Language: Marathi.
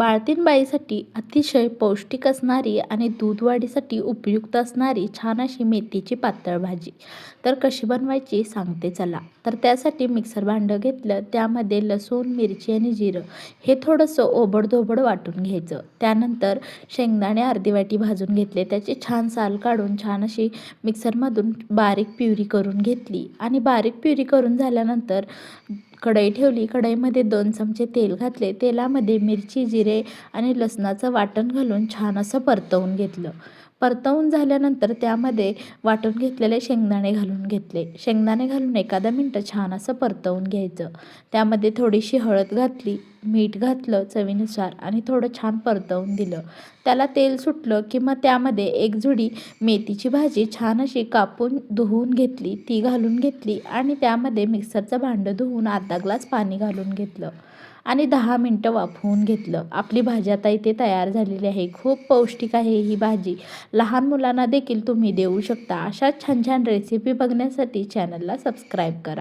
बाळंतीणबाईसाठी अतिशय पौष्टिक असणारी आणि दूध वाढीसाठी उपयुक्त असणारी छान अशी मेथीची पातळ भाजी. तर कशी बनवायची सांगते चला. तर त्यासाठी मिक्सर भांडं घेतलं, त्यामध्ये लसूण, मिरची आणि जिरं हे थोडंसं ओबडधोबड वाटून घ्यायचं. त्यानंतर शेंगदाणे अर्धी वाटी भाजून घेतले, त्याची छान साल काढून छान अशी मिक्सरमधून बारीक प्युरी करून घेतली आणि बारीक प्युरी करून झाल्यानंतर कढई ठेवली. कढईमध्ये 2 चमचे तेल घातले. तेलामध्ये मिरची, जिरे आणि लसणाचं वाटण घालून छान असं परतवून घेतलं. परतवून झाल्यानंतर त्यामध्ये वाटून घेतलेले शेंगदाणे घालून घेतले. शेंगदाणे घालून एखादा मिनटं छान असं परतवून घ्यायचं. त्यामध्ये थोडीशी हळद घातली, मीठ घातलं चवीनुसार आणि थोडं छान परतवून दिलं. त्याला तेल सुटलं की मग त्यामध्ये एक जुडी मेथीची भाजी छान अशी कापून धुवून घेतली, ती घालून घेतली आणि त्यामध्ये मिक्सरचं भांडं धुवून अर्धा ग्लास पाणी घालून घेतलं आणि 10 मिनटं वाफवून घेतलं. आपली भाजी आता इथे तयार झालेली आहे. खूप पौष्टिक आहे ही भाजी. लहान मुलांना देखील तुम्ही देऊ शकता. अशा छान छान रेसिपी बघण्यासाठी चॅनलला सबस्क्राईब करा.